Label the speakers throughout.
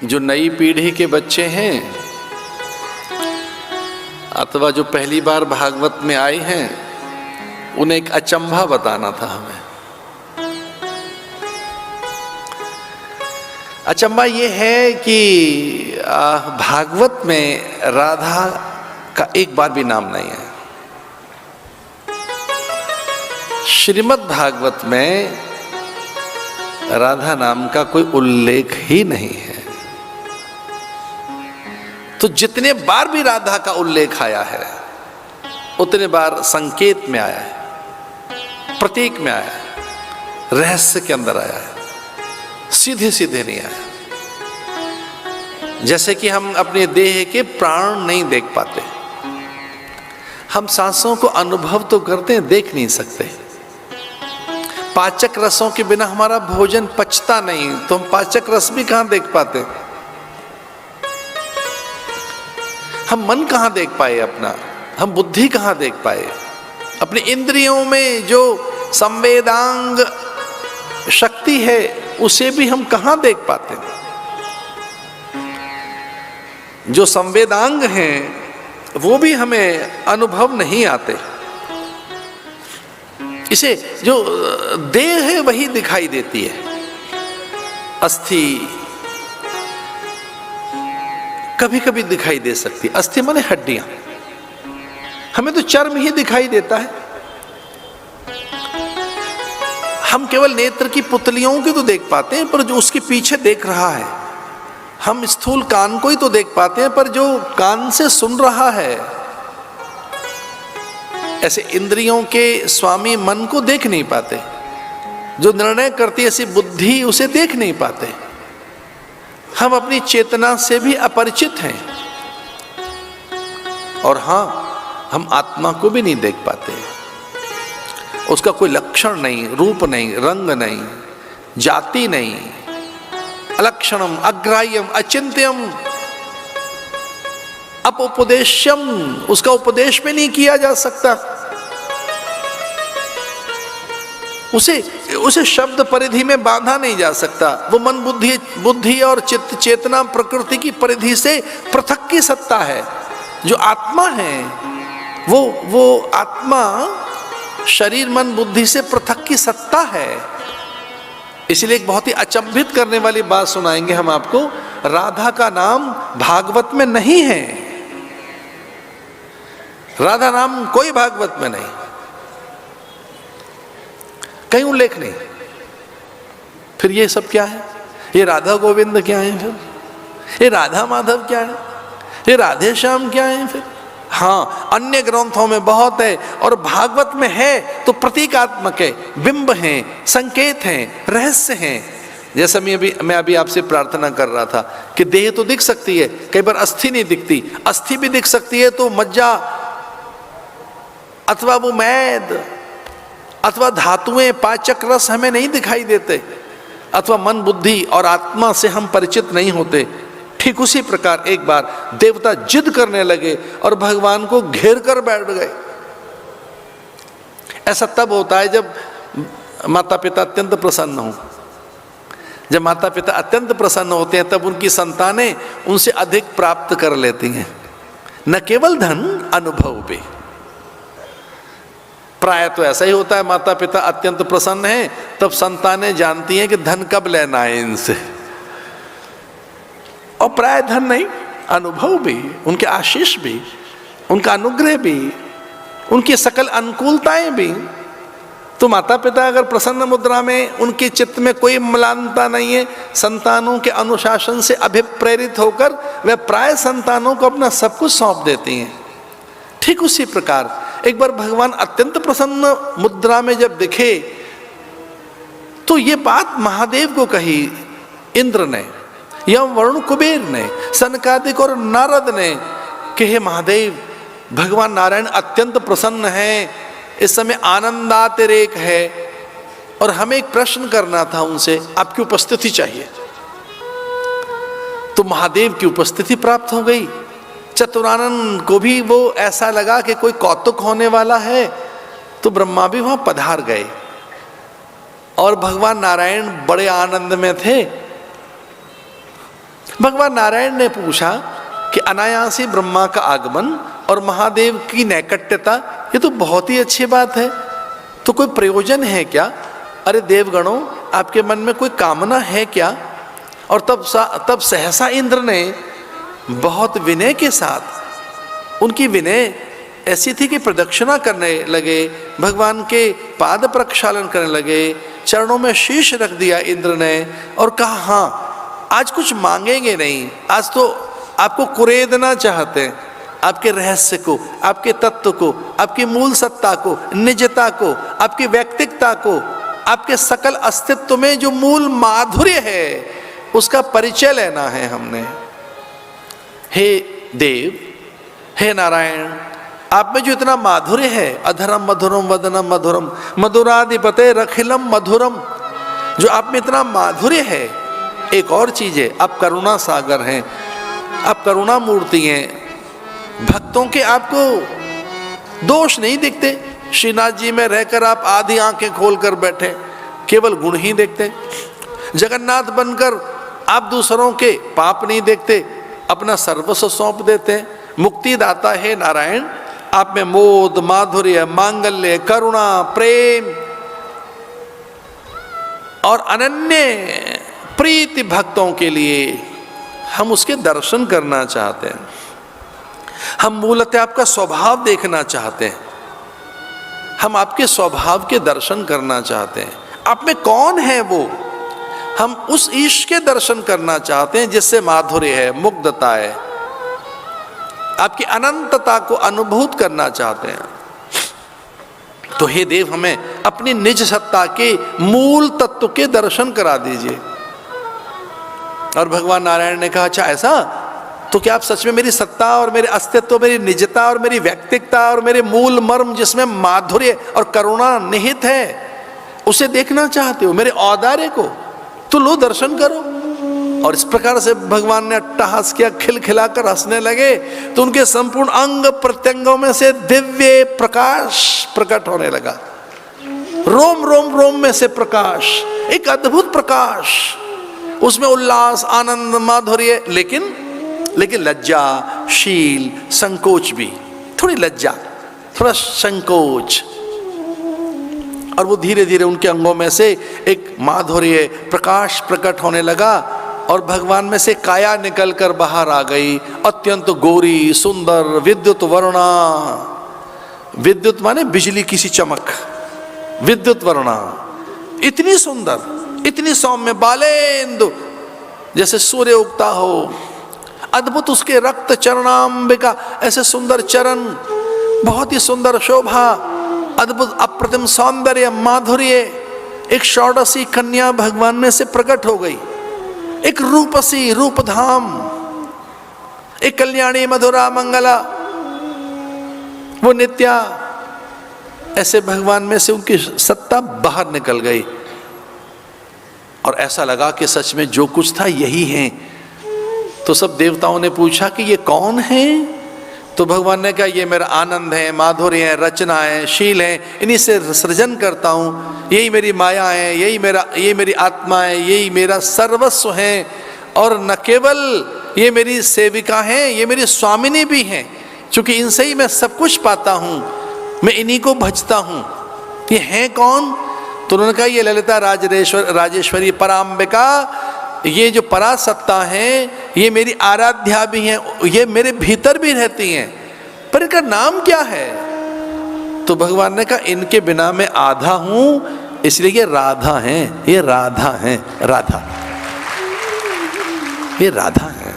Speaker 1: जो नई पीढ़ी के बच्चे हैं अथवा जो पहली बार भागवत में आए हैं, उन्हें एक अचंभा बताना था हमें। अचंभा ये है कि भागवत में राधा का एक बार भी नाम नहीं है। श्रीमद् भागवत में राधा नाम का कोई उल्लेख ही नहीं है। तो जितने बार भी राधा का उल्लेख आया है उतने बार संकेत में आया है, प्रतीक में आया है, रहस्य के अंदर आया है, सीधे सीधे नहीं आया। जैसे कि हम अपने देह के प्राण नहीं देख पाते, हम सांसों को अनुभव तो करते हैं, देख नहीं सकते। पाचक रसों के बिना हमारा भोजन पचता नहीं, तो हम पाचक रस भी कहां देख पाते। हम मन कहां देख पाए अपना, हम बुद्धि कहां देख पाए। अपनी इंद्रियों में जो संवेदांग शक्ति है उसे भी हम कहां देख पाते। जो संवेदांग हैं वो भी हमें अनुभव नहीं आते। इसे जो देह है वही दिखाई देती है। अस्थि कभी कभी दिखाई दे सकती है, अस्थि माने हड्डियां, हमें तो चर्म ही दिखाई देता है। हम केवल नेत्र की पुतलियों की तो देख पाते हैं, पर जो उसके पीछे देख रहा है, हम स्थूल कान को ही तो देख पाते हैं, पर जो कान से सुन रहा है, ऐसे इंद्रियों के स्वामी मन को देख नहीं पाते। जो निर्णय करती ऐसी बुद्धि उसे देख नहीं पाते। हम अपनी चेतना से भी अपरिचित हैं। और हां, हम आत्मा को भी नहीं देख पाते। उसका कोई लक्षण नहीं, रूप नहीं, रंग नहीं, जाति नहीं, अलक्षणम, अग्राह्यम, अचिंत्यम, अपउपदेश्यम, उसका उपदेश भी नहीं किया जा सकता। उसे शब्द परिधि में बांधा नहीं जा सकता। वो मन बुद्धि और चित्त चेतना प्रकृति की परिधि से पृथक की सत्ता है। जो आत्मा है वो आत्मा शरीर मन बुद्धि से पृथक की सत्ता है। इसलिए एक बहुत ही अचंभित करने वाली बात सुनाएंगे हम आपको। राधा का नाम भागवत में नहीं है। राधा नाम कोई भागवत में नहीं, कहीं उल्लेख नहीं। फिर ये सब क्या है? ये राधा गोविंद क्या है? फिर ये राधा माधव क्या है? ये राधे श्याम क्या है? फिर हाँ, अन्य ग्रंथों में बहुत है और भागवत में है तो प्रतीकात्मक है, बिंब हैं, संकेत हैं, रहस्य हैं। जैसा मैं अभी आपसे प्रार्थना कर रहा था कि देह तो दिख सकती है, कई बार अस्थि नहीं दिखती। अस्थि भी दिख सकती है तो मज्जा अथवा वो मैद अथवा धातुएं, पाचक रस हमें नहीं दिखाई देते, अथवा मन बुद्धि और आत्मा से हम परिचित नहीं होते। ठीक उसी प्रकार एक बार देवता जिद करने लगे और भगवान को घेर कर बैठ गए। ऐसा तब होता है जब माता पिता अत्यंत प्रसन्न हो। जब माता पिता अत्यंत प्रसन्न होते हैं तब उनकी संतानें उनसे अधिक प्राप्त कर लेती हैं, न केवल धन, अनुभव भी। प्राय तो ऐसा ही होता है, माता पिता अत्यंत प्रसन्न हैं तब संतानें जानती हैं कि धन कब लेना है इनसे। और प्राय धन नहीं, अनुभव भी, उनके आशीष भी, उनका अनुग्रह भी, उनकी सकल अनुकूलताएं भी। तो माता पिता अगर प्रसन्न मुद्रा में, उनके चित्त में कोई म्लानता नहीं है, संतानों के अनुशासन से अभिप्रेरित होकर वे प्राय संतानों को अपना सब कुछ सौंप देती हैं। ठीक उसी प्रकार एक बार भगवान अत्यंत प्रसन्न मुद्रा में जब दिखे तो ये बात महादेव को कही इंद्र ने, या वरुण कुबेर ने, सनकादिक और नारद ने कि हे महादेव, भगवान नारायण अत्यंत प्रसन्न हैं, इस समय आनंदातिरेक है और हमें एक प्रश्न करना था उनसे, आपकी उपस्थिति चाहिए। तो महादेव की उपस्थिति प्राप्त हो गई। चतुरानन को भी वो ऐसा लगा कि कोई कौतुक होने वाला है, तो ब्रह्मा भी वहां पधार गए और भगवान नारायण बड़े आनंद में थे। भगवान नारायण ने पूछा कि अनायासी ब्रह्मा का आगमन और महादेव की नैकट्यता, ये तो बहुत ही अच्छी बात है, तो कोई प्रयोजन है क्या? अरे देवगणों, आपके मन में कोई कामना है क्या? और तब सहसा इंद्र ने बहुत विनय के साथ, उनकी विनय ऐसी थी कि प्रदक्षिणा करने लगे, भगवान के पाद प्रक्षालन करने लगे, चरणों में शीश रख दिया इंद्र ने और कहा हाँ आज कुछ मांगेंगे नहीं, आज तो आपको कुरेदना चाहते हैं, आपके रहस्य को, आपके तत्व को, आपकी मूल सत्ता को, निजता को, आपकी व्यक्तिकता को, आपके सकल अस्तित्व में जो मूल माधुर्य है उसका परिचय लेना है हमने। हे देव, हे नारायण, आप में जो इतना माधुर्य है, अधरम मधुरम वदनम मधुरम मधुराधिपते रखिलम मधुरम, जो आप में इतना माधुर्य है, एक और चीज है, आप करुणा सागर हैं, आप करुणा मूर्ति हैं। भक्तों के आपको दोष नहीं दिखते। श्रीनाथ जी में रहकर आप आधी आंखें खोलकर बैठे, केवल गुण ही देखते। जगन्नाथ बनकर आप दूसरों के पाप नहीं देखते, अपना सर्वस्व सौंप देते। मुक्ति दाता है नारायण, आप में मोद, माधुर्य, मांगल्य, करुणा, प्रेम और अनन्य प्रीति भक्तों के लिए, हम उसके दर्शन करना चाहते हैं। हम मूलतः आपका स्वभाव देखना चाहते हैं, हम आपके स्वभाव के दर्शन करना चाहते हैं। आप में कौन है वो, हम उस ईश के दर्शन करना चाहते हैं जिससे माधुर्य है, मुग्धता है, आपकी अनंतता को अनुभूत करना चाहते हैं। तो हे देव, हमें अपनी निज सत्ता के मूल तत्व के दर्शन करा दीजिए। और भगवान नारायण ने कहा अच्छा ऐसा, तो क्या आप सच में मेरी सत्ता और मेरे अस्तित्व, मेरी निजता और मेरी व्यक्तिकता और मेरे मूल मर्म जिसमें माधुर्य और करुणा निहित है उसे देखना चाहते हो, मेरे औदार्य को? तो लो दर्शन करो। और इस प्रकार से भगवान ने अट्टहास किया, खिलखिलाकर हंसने लगे, तो उनके संपूर्ण अंग प्रत्यंगों में से दिव्य प्रकाश प्रकट होने लगा। रोम रोम रोम में से प्रकाश, एक अद्भुत प्रकाश, उसमें उल्लास, आनंद, माधुर्य, लेकिन लज्जा, शील, संकोच भी, थोड़ी लज्जा, थोड़ा संकोच। और वो धीरे धीरे उनके अंगों में से एक माधुर्य प्रकाश प्रकट होने लगा और भगवान में से काया निकलकर बाहर आ गई, अत्यंत गोरी, सुंदर, विद्युत वर्णा। विद्युत माने बिजली की सी चमक, विद्युत वर्णा, इतनी सुंदर, इतनी सौम्य, बालेंदु जैसे सूर्य उगता हो, अद्भुत उसके रक्त चरणाम्बिका, ऐसे सुंदर चरण, बहुत ही सुंदर शोभा, अद्भुत अप्रतिम सौंदर्य, माधुर्य। एक षोडशी कन्या भगवान में से प्रकट हो गई, एक रूपसी, रूपधाम, एक कल्याणी, मधुरा, मंगला, वो नित्या, ऐसे भगवान में से उनकी सत्ता बाहर निकल गई। और ऐसा लगा कि सच में जो कुछ था यही है। तो सब देवताओं ने पूछा कि ये कौन है? तो भगवान ने कहा ये मेरा आनंद है, माधुर्य है, रचना है, शील है, इन्हीं से सृजन करता हूँ, यही मेरी माया है, ये मेरी आत्मा है, यही मेरा सर्वस्व है। और न केवल ये मेरी सेविका हैं, ये मेरी स्वामिनी भी हैं, क्योंकि इनसे ही मैं सब कुछ पाता हूँ, मैं इन्हीं को भजता हूँ। ये हैं कौन? तो उन्होंने कहा ये ललिता राजेश्वरी पराम्बिका, ये जो परासत्ता है, ये मेरी आराध्या भी हैं, ये मेरे भीतर भी रहती हैं, पर इनका नाम क्या है? तो भगवान ने कहा इनके बिना मैं आधा हूं, इसलिए ये राधा हैं, ये राधा हैं, राधा, ये राधा हैं,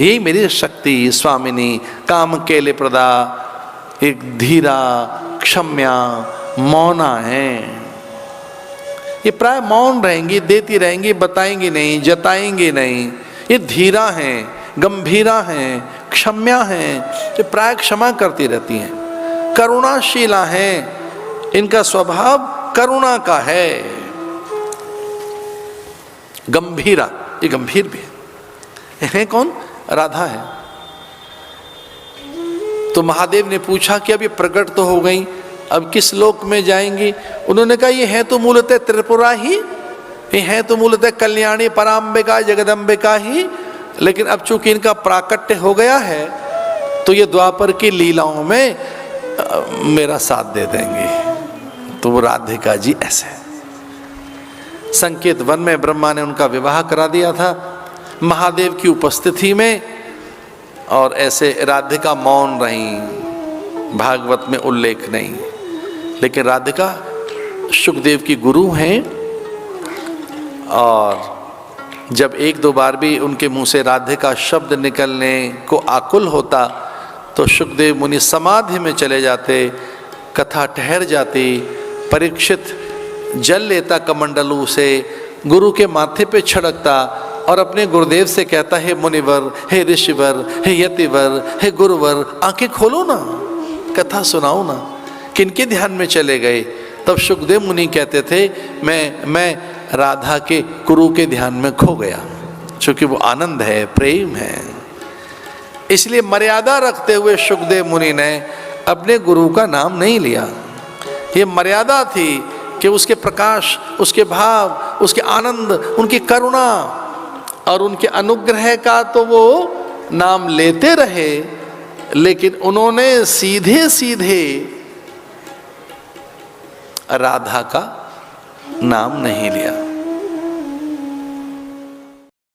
Speaker 1: यही मेरी शक्ति, स्वामिनी, काम केले प्रदा, एक धीरा, क्षम्या, मौना है। ये प्राय मौन रहेंगी, देती रहेंगी, बताएंगी नहीं, जताएंगी नहीं। ये धीरा हैं, गंभीरा हैं, क्षम्या हैं, ये प्राय क्षमा करती रहती हैं, करुणाशीला हैं, इनका स्वभाव करुणा का है। गंभीरा, ये गंभीर भी है कौन? राधा है। तो महादेव ने पूछा कि अब ये प्रकट तो हो गई, अब किस लोक में जाएंगी? उन्होंने कहा ये है तो मूलतः त्रिपुरा ही, ये है तो मूलतः कल्याणी पराम्बिका जगदम्बिका ही, लेकिन अब चूंकि इनका प्राकट्य हो गया है तो ये द्वापर की लीलाओं में मेरा साथ दे देंगे। तो वो राधिका जी ऐसे, संकेत वन में ब्रह्मा ने उनका विवाह करा दिया था महादेव की उपस्थिति में, और ऐसे राधिका मौन रही, भागवत में उल्लेख नहीं। लेकिन राधिका शुकदेव की गुरु हैं, और जब एक दो बार भी उनके मुंह से राधिका शब्द निकलने को आकुल होता तो शुकदेव मुनि समाधि में चले जाते, कथा ठहर जाती। परीक्षित जल लेता कमंडलू से, गुरु के माथे पे छिड़कता और अपने गुरुदेव से कहता, हे मुनिवर, हे ऋषिवर, हे यतिवर, हे गुरुवर, आंखें खोलो ना, कथा सुनाओ ना। किनके ध्यान में चले गए? तब शुकदेव मुनि कहते थे, मैं राधा के गुरु के ध्यान में खो गया, क्योंकि वो आनंद है, प्रेम है। इसलिए मर्यादा रखते हुए शुकदेव मुनि ने अपने गुरु का नाम नहीं लिया। ये मर्यादा थी कि उसके प्रकाश, उसके भाव, उसके आनंद, उनकी करुणा और उनके अनुग्रह का तो वो नाम लेते रहे, लेकिन उन्होंने सीधे सीधे राधा का नाम नहीं लिया।